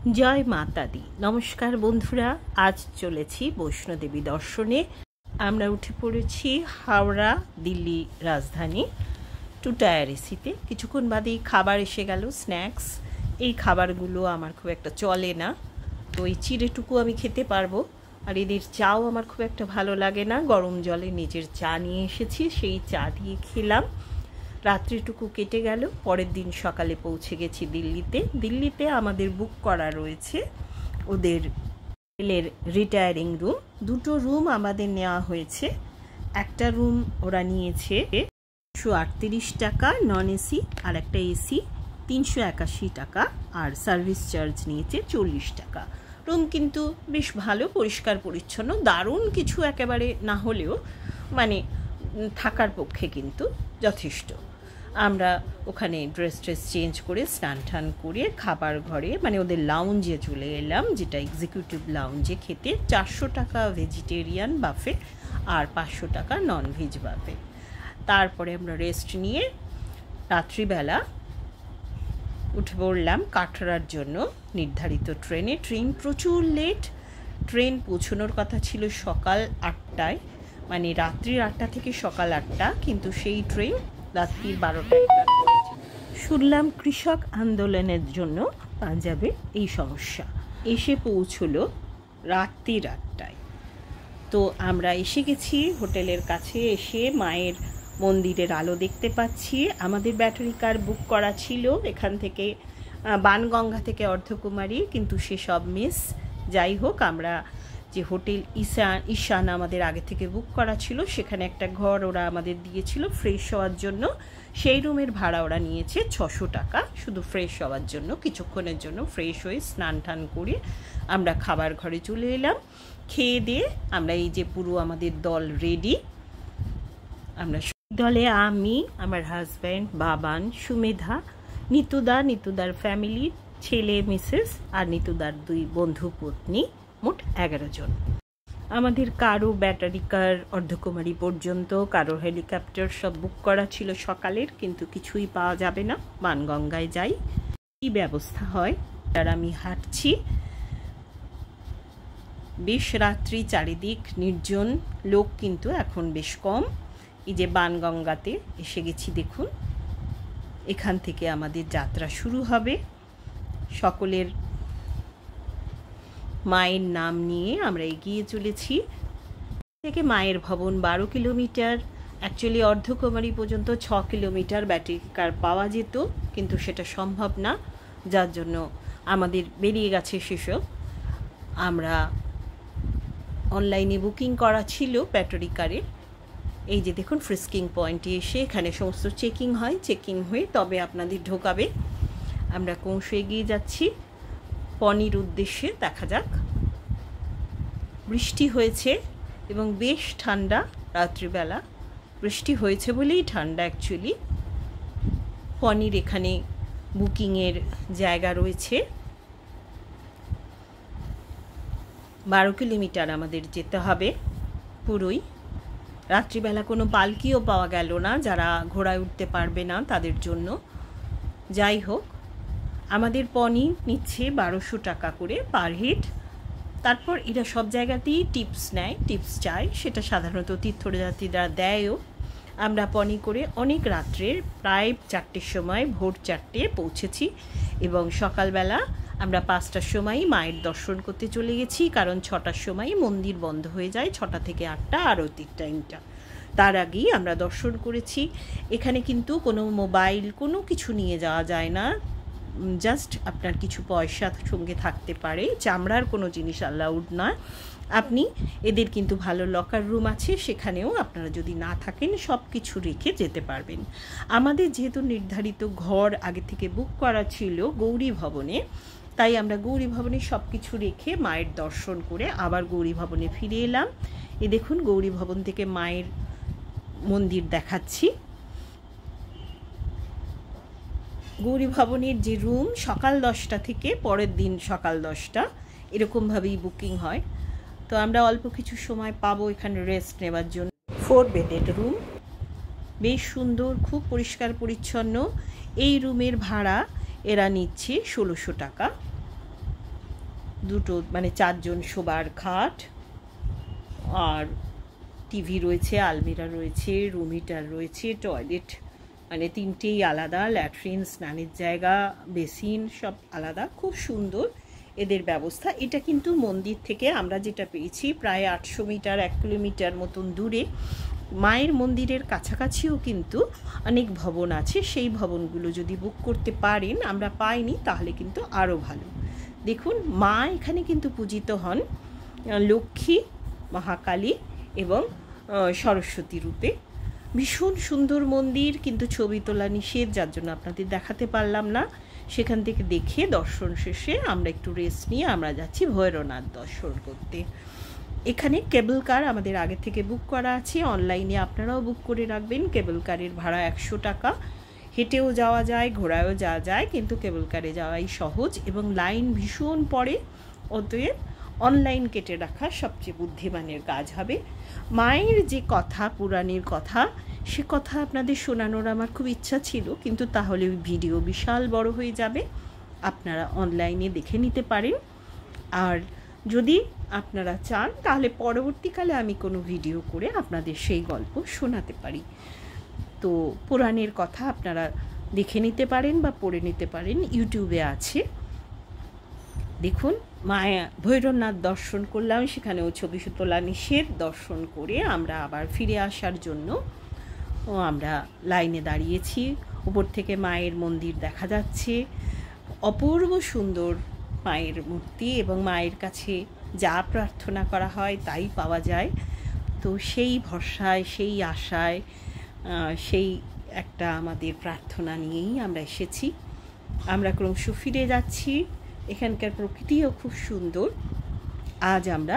জয় মাতা দি। নমস্কার বন্ধুরা, আজ চলেছি বৈষ্ণোদেবী দর্শনে। আমরা উঠে পড়েছি হাওড়া দিল্লি রাজধানী 2 টায়ার এসিতে। কিছুক্ষণ বাদেই খাবার এসে গেল, স্ন্যাক্স। এই খাবারগুলো আমার খুব একটা চলে না, তো এই চিড়েটুকু আমি খেতে পারবো। আর এদের চাও আমার খুব একটা ভালো লাগে না। গরম জলে নিজের চা নিয়ে এসেছি, সেই চা দিয়ে খেলাম। রাত্রিটুকু কেটে গেল। পরের দিন সকালে পৌঁছে গেছি দিল্লিতে আমাদের বুক করা রয়েছে ওদের হোটেলের রিটায়ারিং রুম। 2টো রুম আমাদের নেওয়া হয়েছে। একটা রুম ওরা নিয়েছে 138 টাকা নন এসি, আর একটা এসি 381 টাকা, আর সার্ভিস চার্জ নিয়েছে 40 টাকা। রুম কিন্তু বেশ ভালো, পরিষ্কার পরিচ্ছন্ন, দারুণ কিছু একেবারে না হলেও মানে থাকার পক্ষে কিন্তু যথেষ্ট। আমরা ওখানে ড্রেস চেঞ্জ করে স্নান টান করে খাবার ঘরে মানে ওদের লাউঞ্জে চলে এলাম, যেটা এক্সিকিউটিভ লাউঞ্জে খেতে। 400 টাকা ভেজিটেরিয়ান বাফে আর 500 টাকা নন ভেজ বাফে। তারপরে আমরা রেস্ট নিয়ে রাত্রিবেলা উঠে পড়লাম কাটরার জন্য নির্ধারিত ট্রেনে। ট্রেন প্রচুর লেট। ট্রেন পৌঁছানোর কথা ছিল সকাল 8টায়, মানে রাত্রির 8টা থেকে সকাল 8টা, কিন্তু সেই ট্রেন রাত্রির 12টায়। শুনলাম কৃষক আন্দোলনের জন্য পাঞ্জাবে এই সমস্যা। এসে পৌঁছলো রাত্রির 8টায়। তো আমরা এসে গেছি হোটেলের কাছে। এসে মায়ের মন্দিরের আলো দেখতে পাচ্ছি। আমাদের ব্যাটারি কার বুক করা ছিল এখান থেকে বানগঙ্গা থেকে অর্ধকুমারী, কিন্তু সেসব মিস। যাই হোক, আমরা যে হোটেল ঈশান আমাদের আগে থেকে বুক করা ছিল, সেখানে একটা ঘর ওরা আমাদের দিয়েছিল ফ্রেশ হওয়ার জন্য। সেই রুমের ভাড়া ওরা নিয়েছে 600 টাকা শুধু ফ্রেশ হওয়ার জন্য। কিছুক্ষণের জন্য ফ্রেশ হয়ে স্নান টান করে আমরা খাবার ঘরে চলে এলাম। খেয়ে দিয়ে আমরা এই যে পুরো আমাদের দল রেডি। আমরা দলে আমি, আমার হাজব্যান্ড, বাবান, সুমেধা, নিতুদার ফ্যামিলি, ছেলে মিসেস আর নিতুদার 2 বন্ধু পত্নী, মোট 11 জন। আমাদের কারো ব্যাটারি কার অর্ধকুমারী পর্যন্ত, কারো হেলিকপ্টার সব বুক করা ছিল সকালের, কিন্তু কিছুই পাওয়া যাবে না। বানগঙ্গায় যাই কি ব্যবস্থা হয়। আর আমি হাঁটছি, বেশ রাত্রি, চারিদিক নির্জন, লোক কিন্তু এখন বেশ কম। এই যে বানগঙ্গাতে এসে গেছি, দেখুন। এখান থেকে আমাদের যাত্রা শুরু হবে। সকলের মায়ের নাম নিয়ে আমরা এগিয়ে চলেছি। থেকে মায়ের ভবন 12 কিলোমিটার, অ্যাকচুয়ালি অর্ধকুমারী পর্যন্ত 6 কিলোমিটার ব্যাটারি কার পাওয়া যেত, কিন্তু সেটা সম্ভব না, যার জন্য আমাদের বেরিয়ে গেছে সেসব। আমরা অনলাইনে বুকিং করা ছিল ব্যাটারি কারের। এই যে দেখুন, ফ্রিস্কিং পয়েন্টে এসে এখানে সমস্ত চেকিং হয়, চেকিং হয়ে তবে আপনাদের ঢোকাবে। আমরা ক্রমশ এগিয়ে যাচ্ছি পনির উদ্দেশ্যে। দেখা যাক। বৃষ্টি হয়েছে এবং বেশ ঠান্ডা। রাত্রিবেলা বৃষ্টি হয়েছে বলেই ঠান্ডা অ্যাকচুয়ালি। পনির এখানে বুকিংয়ের জায়গা রয়েছে। 12 কিলোমিটার আমাদের যেতে হবে পুরোই। রাত্রিবেলা কোনো পালকিও পাওয়া গেল না, যারা ঘোড়ায় উঠতে পারবে না তাদের জন্য। যাই হোক, আমাদের পনির নিচ্ছে 1200 টাকা করে পার হেড। তারপর এরা সব জায়গাতেই টিপস নেয়, টিপস চায়, সেটা সাধারণত তীর্থযাত্রীরা দেয়ও। আমরা পনি করে অনেক রাত্রের প্রায় 4টের সময়, ভোর 4টে পৌঁছেছি, এবং সকালবেলা আমরা 5টার সময়ই মায়ের দর্শন করতে চলে গেছি, কারণ 6টার সময় মন্দির বন্ধ হয়ে যায়। 6টা থেকে 8টা আরতির টাইমটা, তার আগেই আমরা দর্শন করেছি। এখানে কিন্তু কোনো মোবাইল কোনো কিছু নিয়ে যাওয়া যায় না, জাস্ট আপনার কিছু পয়সা সঙ্গে থাকতে পারে। চামড়ার কোনো জিনিস অ্যালাউড নয়। আপনি এদের কিন্তু ভালো লকার রুম আছে, সেখানেও আপনারা যদি না থাকেন সব কিছু রেখে যেতে পারবেন। আমাদের যেহেতু নির্ধারিত ঘর আগে থেকে বুক করা ছিল গৌরী ভবনে, তাই আমরা গৌরী ভবনে সব কিছু রেখে মায়ের দর্শন করে আবার গৌরী ভবনে ফিরে এলাম। এই দেখুন, গৌরী ভবন থেকে মায়ের মন্দির দেখাচ্ছি। গৌরী ভবনের যে রুম সকাল 10টা থেকে পরের দিন সকাল 10টা এরকমভাবেই বুকিং হয়। তো আমরা অল্প কিছু সময় পাবো এখানে রেস্ট নেওয়ার জন্য। 4 বেডেড রুম, বেশ সুন্দর, খুব পরিষ্কার পরিচ্ছন্ন। এই রুমের ভাড়া এরা নিচ্ছে 1600 টাকা। দুটো মানে 4 জন শোবার খাট, আর টিভি রয়েছে, আলমিরা রয়েছে, রুম হিটার রয়েছে, টয়লেট মানে 3টেই আলাদা, ল্যাট্রিন, স্নানের জায়গা, বেসিন সব আলাদা। খুব সুন্দর এদের ব্যবস্থা। এটা কিন্তু মন্দির থেকে আমরা যেটা পেয়েছি প্রায় 800 মিটার 1 কিলোমিটার মতন দূরে। মায়ের মন্দিরের কাছাকাছিও কিন্তু অনেক ভবন আছে, সেই ভবনগুলো যদি বুক করতে পারেন, আমরা পাইনি তাহলে কিন্তু আরও ভালো। দেখুন মা এখানে কিন্তু পূজিত হন লক্ষ্মী, মহাকালী এবং সরস্বতী রূপে। ভীষণ সুন্দর মন্দির, কিন্তু ছবি তোলা নিষেধ, যার জন্য আপনাদের দেখাতে পারলাম না। সেখান থেকে দেখে দর্শন শেষে আমরা একটু রেস্ট নিয়ে আমরা যাচ্ছি ভৈরবনাথ দর্শন করতে। এখানে কেবল কার আমাদের আগে থেকে বুক করা আছে, অনলাইনে আপনারাও বুক করে রাখবেন। কেবল কারের ভাড়া 100 টাকা। হেঁটেও যাওয়া যায়, ঘোড়ায়ও যাওয়া যায়, কিন্তু কেবল কারে যাওয়াই সহজ এবং লাইন ভীষণ পড়ে। অতএব অনলাইন কেটে রাখা সবচেয়ে বুদ্ধিমানের কাজ হবে। মায়ের যে কথা, পুরাণের কথা, সে কথা আপনাদের শোনানোর আমার খুব ইচ্ছা ছিল, কিন্তু তাহলে ওই ভিডিও বিশাল বড় হয়ে যাবে। আপনারা অনলাইনে দেখে নিতে পারেন। আর যদি আপনারা চান তাহলে পরবর্তীকালে আমি কোনো ভিডিও করে আপনাদের সেই গল্প শোনাতে পারি। তো পুরাণের কথা আপনারা দেখে নিতে পারেন বা পড়ে নিতে পারেন, ইউটিউবে আছে। দেখুন মায়া ভৈরবনাথ দর্শন করলাম, সেখানেও ছবি তোলা নিষেধ। দর্শন করে আমরা আবার ফিরে আসার জন্য আমরা লাইনে দাঁড়িয়েছি। উপর থেকে মায়ের মন্দির দেখা যাচ্ছে, অপূর্ব সুন্দর মায়ের মূর্তি, এবং মায়ের কাছে যা প্রার্থনা করা হয় তাই পাওয়া যায়। তো সেই ভরসায়, সেই আশায়, সেই একটা আমাদের প্রার্থনা নিয়েই আমরা এসেছি। আমরা ক্রমশ ফিরে যাচ্ছি। এখানকার প্রকৃতিও খুব সুন্দর। আজ আমরা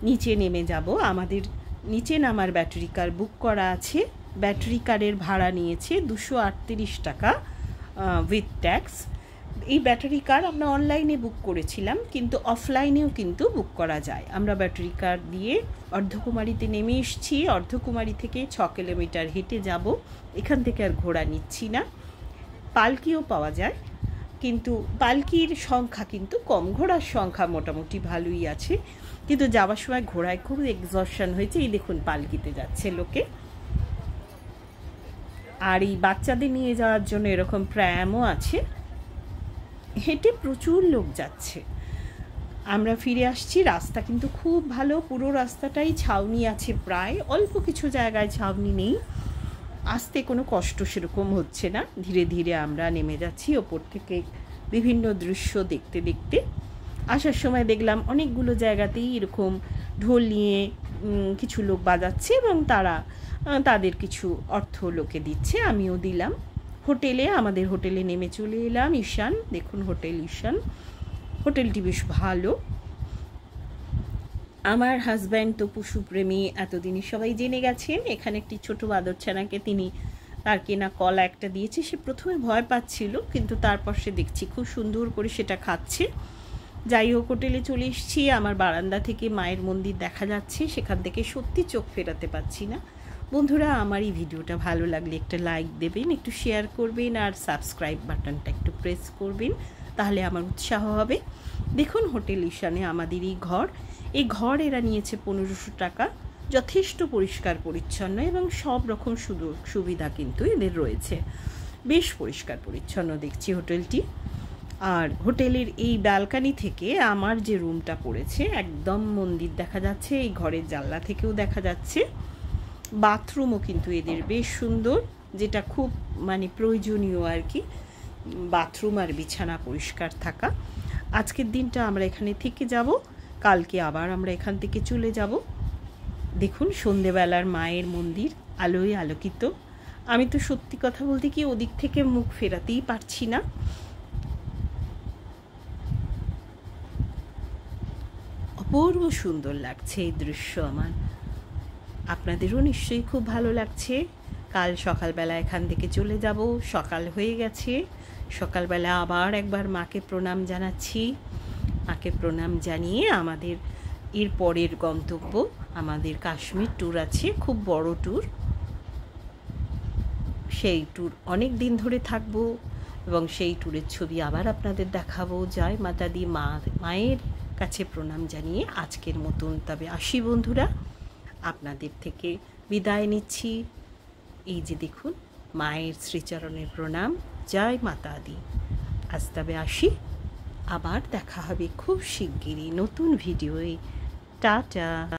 নিচে নেমে যাব। আমাদের নিচে নামার ব্যাটারি কার বুক করা আছে। ব্যাটারি কারের ভাড়া নিয়েছে 238 টাকা উইথ ট্যাক্স। এই ব্যাটারি কার আমরা অনলাইনে বুক করেছিলাম, কিন্তু অফলাইনেও কিন্তু বুক করা যায়। আমরা ব্যাটারি কার দিয়ে অর্ধকুমারীতে নেমে এসেছি। অর্ধকুমারী থেকে 6 কিলোমিটার হেঁটে যাব। এখান থেকে আর ঘোড়া নিচ্ছি না। পালকিও পাওয়া যায়, কিন্তু পালকির সংখ্যা কিন্তু কম, ঘোড়ার সংখ্যা মোটামুটি ভালোই আছে। কিন্তু যাওয়ার সময় ঘোড়ায় খুব এক্সস্টন হয়েছে। এই দেখুন পালকিতে যাচ্ছে লোকে। আর এই বাচ্চাদের নিয়ে যাওয়ার জন্য এরকম প্র্যামও আছে। হেঁটে প্রচুর লোক যাচ্ছে। আমরা ফিরে আসছি। রাস্তা কিন্তু খুব ভালো, পুরো রাস্তাটাই ছাউনি আছে, প্রায় অল্প কিছু জায়গায় ছাউনি নেই। আসতে কোনো কষ্ট সেরকম হচ্ছে না। ধীরে ধীরে আমরা নেমে যাচ্ছি ওপর থেকে বিভিন্ন দৃশ্য দেখতে দেখতে। আসার সময় দেখলাম অনেকগুলো জায়গাতেই এরকম ঢোল নিয়ে কিছু লোক বাজাচ্ছে এবং তারা তাদের কিছু অর্থ লোকে দিচ্ছে, আমিও দিলাম। হোটেলে, আমাদের হোটেলে নেমে চলে এলাম। ঈশান, দেখুন হোটেল ঈশান। হোটেলটি বেশ ভালো। আমার হাজব্যান্ড তো পশুপ্রেমী, এতদিনই সবাই জেনে গেছেন। এখানে একটি ছোট বাদরছানাকে তিনি তার কেনা কলা একটা দিয়েছে। সে প্রথমে ভয় পাচ্ছিল, কিন্তু তারপর সে দেখছি খুব সুন্দর করে সেটা খাচ্ছে। যাই হোক, হোটেলে চলে এসেছি। আমার বারান্দা থেকে মায়ের মন্দির দেখা যাচ্ছে, সেখান থেকে সত্যি চোখ ফেরাতে পারছি না। বন্ধুরা, আমার এই ভিডিওটা ভালো লাগলে একটা লাইক দেবেন, একটু শেয়ার করবেন, আর সাবস্ক্রাইব বাটনটা একটু প্রেস করবেন, তাহলে আমার উৎসাহ হবে। দেখুন হোটেল ঈশানে আমাদের এই ঘর। এই ঘর এরা নিয়েছে 1500 টাকা। যথেষ্ট পরিষ্কার পরিচ্ছন্ন এবং সব রকম সুবিধা কিন্তু এদের রয়েছে। বেশ পরিষ্কার পরিচ্ছন্ন দেখছি হোটেলটি। আর হোটেলের এই ব্যালকানি থেকে আমার যে রুমটা পড়েছে, একদম মন্দির দেখা যাচ্ছে। এই ঘরের জানলা থেকেও দেখা যাচ্ছে। বাথরুমও কিন্তু এদের বেশ সুন্দর, যেটা খুব মানে প্রয়োজনীয় আর কি, বাথরুম আর বিছানা পরিষ্কার থাকা। আজকের দিনটা আমরা এখানে থেকে যাব, কালকে আবার আমরা এখান থেকে চলে যাব। দেখুন সন্ধেবেলার মায়ের মন্দির আলোয় আলোকিত। আমি তো সত্যি কথা বলতে কি ওদিক থেকে মুখ ফেরাতেই পারছি না। অপূর্ব সুন্দর লাগছে এই দৃশ্য আমার। আপনাদেরও নিশ্চয়ই খুব ভালো লাগছে। কাল সকালবেলা এখান থেকে চলে যাব। সকাল হয়ে গেছে। সকালবেলা আবার একবার মাকে প্রণাম জানাচ্ছি। মাকে প্রণাম জানিয়ে আমাদের এর পরের গন্তব্য, আমাদের কাশ্মীর ট্যুর আছে, খুব বড় ট্যুর। সেই ট্যুর অনেক দিন ধরে থাকবো। এবং সেই ট্যুরের ছবি আবার আপনাদের দেখাবো। জয় মাতা দি, মায়ের কাছে প্রণাম জানিয়ে আজকের মতন তবে আসি বন্ধুরা, আপনাদের থেকে বিদায় নিচ্ছি। এই যে দেখুন মায়ের শ্রীচরণের প্রণাম। জয় মাতা দি। আজ তবে আসি, আবার দেখা হবে খুব শিগগিরই নতুন ভিডিওয়ে। টাটা।